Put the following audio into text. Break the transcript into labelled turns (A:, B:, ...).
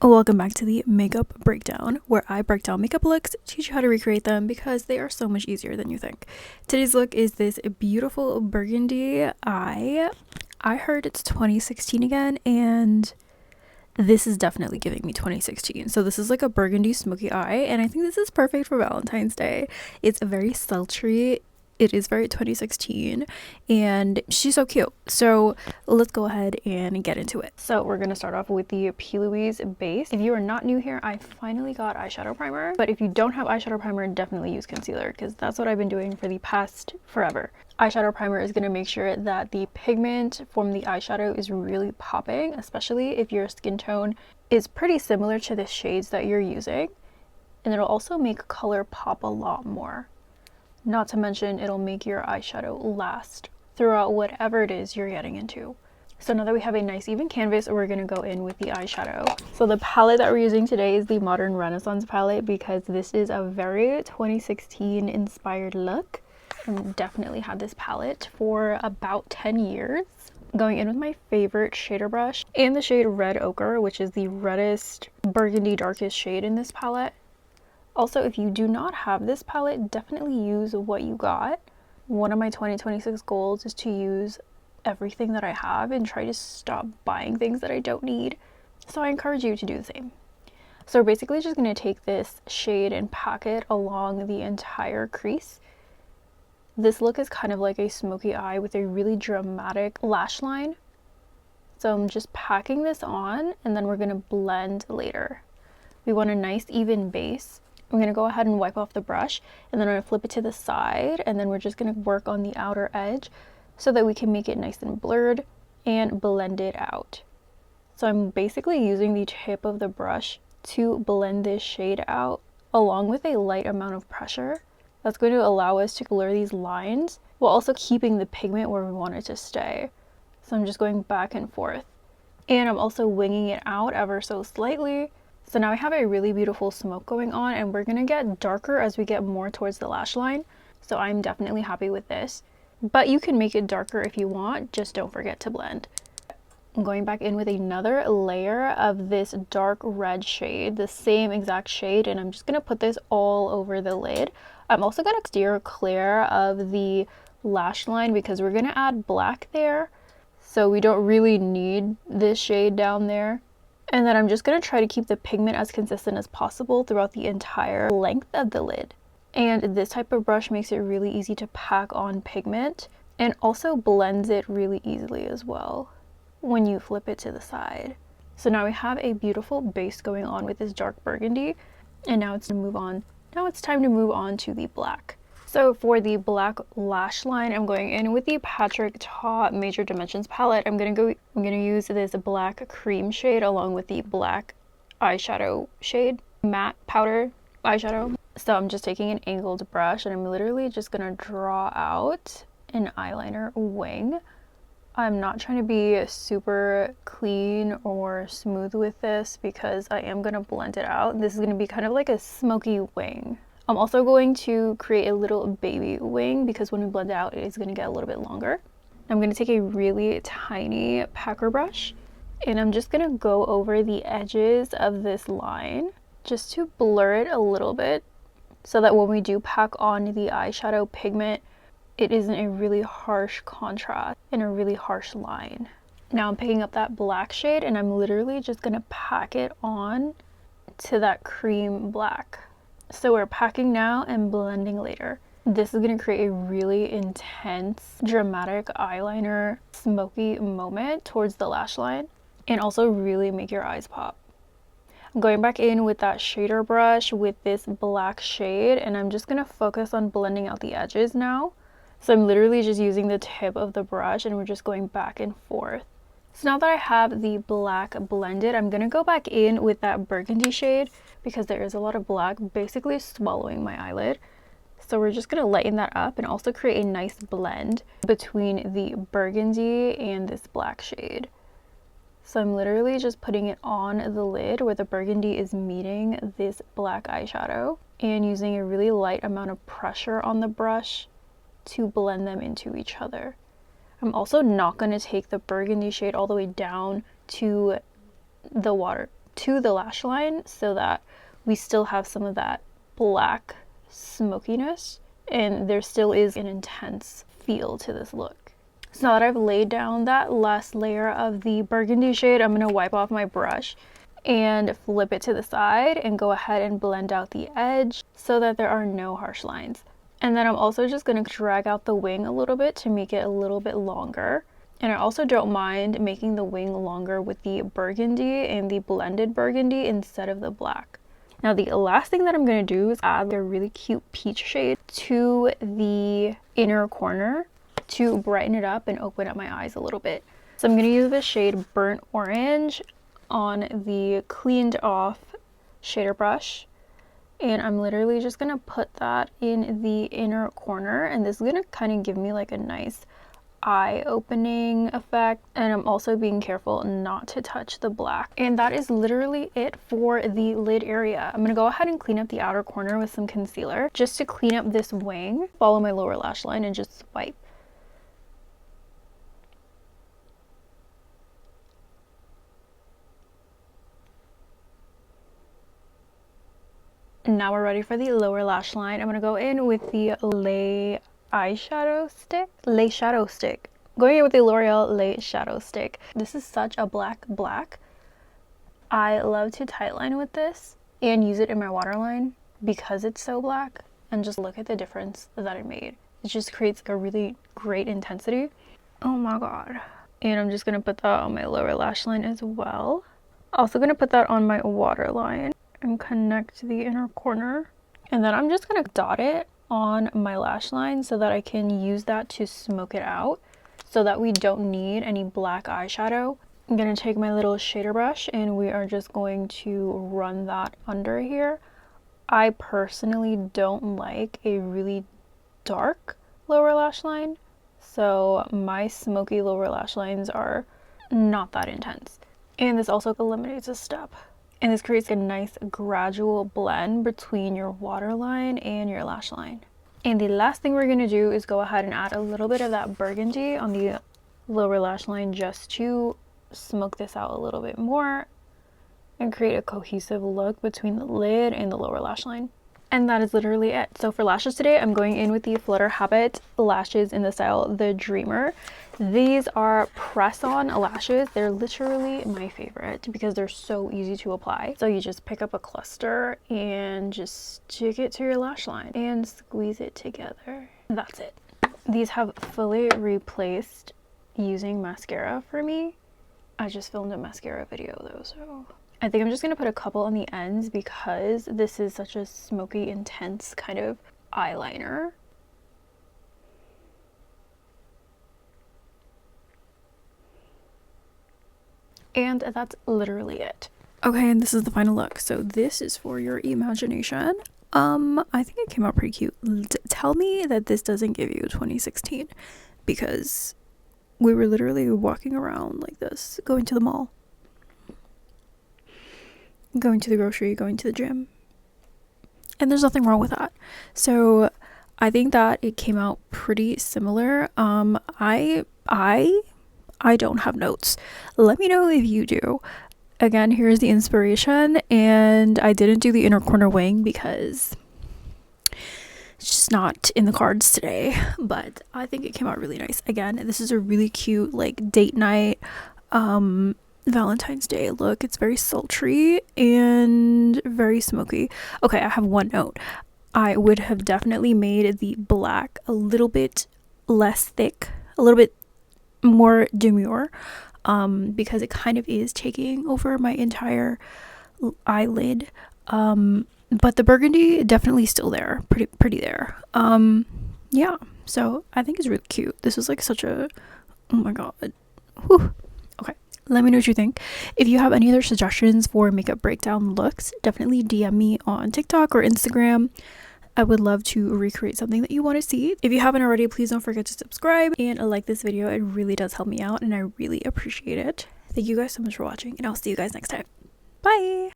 A: Welcome back to the makeup breakdown, where I break down makeup looks, teach you how to recreate them because they are so much easier than you think. Today's look is this beautiful burgundy eye. I heard it's 2016 again, and this is definitely giving me 2016. So this is like a burgundy smoky eye, and I think this is perfect for Valentine's Day. It's very sultry. It is very 2016, and she's so cute. So let's go ahead and get into it. So we're gonna start off with the P. Louise base. If you are not new here, I finally got eyeshadow primer. But if you don't have eyeshadow primer, definitely use concealer, because that's what I've been doing for the past forever. Eyeshadow primer is gonna make sure that the pigment from the eyeshadow is really popping, especially if your skin tone is pretty similar to the shades that you're using. And it'll also make color pop a lot more. Not to mention, it'll make your eyeshadow last throughout whatever it is you're getting into. So now that we have a nice even canvas, we're going to go in with the eyeshadow. So the palette that we're using today is the Modern Renaissance palette, because this is a very 2016 inspired look. I've definitely had this palette for about 10 years. Going in with my favorite shader brush and the shade Red Ochre, which is the reddest burgundy darkest shade in this palette. Also, if you do not have this palette, definitely use what you got. One of my 2026 goals is to use everything that I have and try to stop buying things that I don't need. So I encourage you to do the same. So we're basically just going to take this shade and pack it along the entire crease. This look is kind of like a smoky eye with a really dramatic lash line. So I'm just packing this on, and then we're going to blend later. We want a nice even base. I'm going to go ahead and wipe off the brush, and then I'm going to flip it to the side, and then we're just going to work on the outer edge so that we can make it nice and blurred and blend it out. So I'm basically using the tip of the brush to blend this shade out along with a light amount of pressure. That's going to allow us to blur these lines while also keeping the pigment where we want it to stay. So I'm just going back and forth, and I'm also winging it out ever so slightly. So now I have a really beautiful smoke going on, and we're gonna get darker as we get more towards the lash line. So I'm definitely happy with this, but you can make it darker if you want, just don't forget to blend. I'm going back in with another layer of this dark red shade, the same exact shade, and I'm just gonna put this all over the lid. I'm also gonna steer clear of the lash line because we're gonna add black there, so we don't really need this shade down there. And then I'm just going to try to keep the pigment as consistent as possible throughout the entire length of the lid. And this type of brush makes it really easy to pack on pigment and also blends it really easily as well when you flip it to the side. So now we have a beautiful base going on with this dark burgundy, and now it's time to move on to the black. So for the black lash line, I'm going in with the Patrick Ta Major Dimensions palette. I'm gonna use this black cream shade along with the black eyeshadow shade, matte powder eyeshadow. So I'm just taking an angled brush, and I'm literally just gonna draw out an eyeliner wing. I'm not trying to be super clean or smooth with this because I am gonna blend it out. This is gonna be kind of like a smoky wing. I'm also going to create a little baby wing because when we blend it out, it is going to get a little bit longer. I'm going to take a really tiny packer brush, and I'm just going to go over the edges of this line just to blur it a little bit so that when we do pack on the eyeshadow pigment, it isn't a really harsh contrast and a really harsh line. Now I'm picking up that black shade, and I'm literally just going to pack it on to that cream black. So we're packing now and blending later. This is going to create a really intense, dramatic eyeliner, smoky moment towards the lash line, and also really make your eyes pop. I'm going back in with that shader brush with this black shade, and I'm just going to focus on blending out the edges now. So I'm literally just using the tip of the brush, and we're just going back and forth. So now that I have the black blended, I'm going to go back in with that burgundy shade because there is a lot of black basically swallowing my eyelid. So we're just going to lighten that up and also create a nice blend between the burgundy and this black shade. So I'm literally just putting it on the lid where the burgundy is meeting this black eyeshadow and using a really light amount of pressure on the brush to blend them into each other. I'm also not going to take the burgundy shade all the way down to the water, to the lash line so that we still have some of that black smokiness and there still is an intense feel to this look. So now that I've laid down that last layer of the burgundy shade, I'm going to wipe off my brush and flip it to the side and go ahead and blend out the edge so that there are no harsh lines. And then I'm also just going to drag out the wing a little bit to make it a little bit longer. And I also don't mind making the wing longer with the burgundy and the blended burgundy instead of the black. Now the last thing that I'm going to do is add a really cute peach shade to the inner corner to brighten it up and open up my eyes a little bit. So I'm going to use the shade Burnt Orange on the cleaned off shader brush, and I'm literally just going to put that in the inner corner, and this is going to kind of give me like a nice eye opening effect. And I'm also being careful not to touch the black. And that is literally it for the lid area. I'm going to go ahead and clean up the outer corner with some concealer just to clean up this wing. Follow my lower lash line and just swipe. Now we're ready for the lower lash line. I'm going to go in with the Shadow stick. Going in with the L'Oreal Lay Shadow Stick. This is such a black. I love to tightline with this and use it in my waterline because it's so black. And just look at the difference that it made. It just creates like a really great intensity. Oh my god. And I'm just going to put that on my lower lash line as well. Also going to put that on my waterline and connect the inner corner. And then I'm just going to dot it on my lash line so that I can use that to smoke it out so that we don't need any black eyeshadow. I'm going to take my little shader brush and we are just going to run that under here. I personally don't like a really dark lower lash line, so my smoky lower lash lines are not that intense. And this also eliminates a step. And this creates a nice gradual blend between your waterline and your lash line. And the last thing we're going to do is go ahead and add a little bit of that burgundy on the lower lash line just to smoke this out a little bit more and create a cohesive look between the lid and the lower lash line. And that is literally it. So for lashes today, I'm going in with the Flutter Habit lashes in the style The Dreamer. These are press-on lashes. They're literally my favorite because they're so easy to apply. So you just pick up a cluster and just stick it to your lash line and squeeze it together. That's it. These have fully replaced using mascara for me. I just filmed a mascara video though, so I think I'm just going to put a couple on the ends because this is such a smoky, intense kind of eyeliner. And that's literally it. Okay, and this is the final look. So this is for your imagination. I think it came out pretty cute. Tell me that this doesn't give you 2016 because we were literally walking around like this, going to the mall, going to the grocery, going to the gym, and there's nothing wrong with that. So I think that it came out pretty similar. I don't have notes. Let me know if you do. Again, here's the inspiration, and I didn't do the inner corner wing because it's just not in the cards today, but I think it came out really nice. Again, this is a really cute like date night Valentine's Day look. It's very sultry and very smoky. Okay, I have one note. I would have definitely made the black a little bit less thick, a little bit more demure, because it kind of is taking over my entire eyelid. But the burgundy definitely still there, pretty there. Yeah, so I think it's really cute. This is like such a, oh my god. Whew. Okay, let me know what you think. If you have any other suggestions for makeup breakdown looks, definitely DM me on TikTok or Instagram. I would love to recreate something that you want to see. If you haven't already, please don't forget to subscribe and like this video. It really does help me out and I really appreciate it. Thank you guys so much for watching, and I'll see you guys next time. Bye!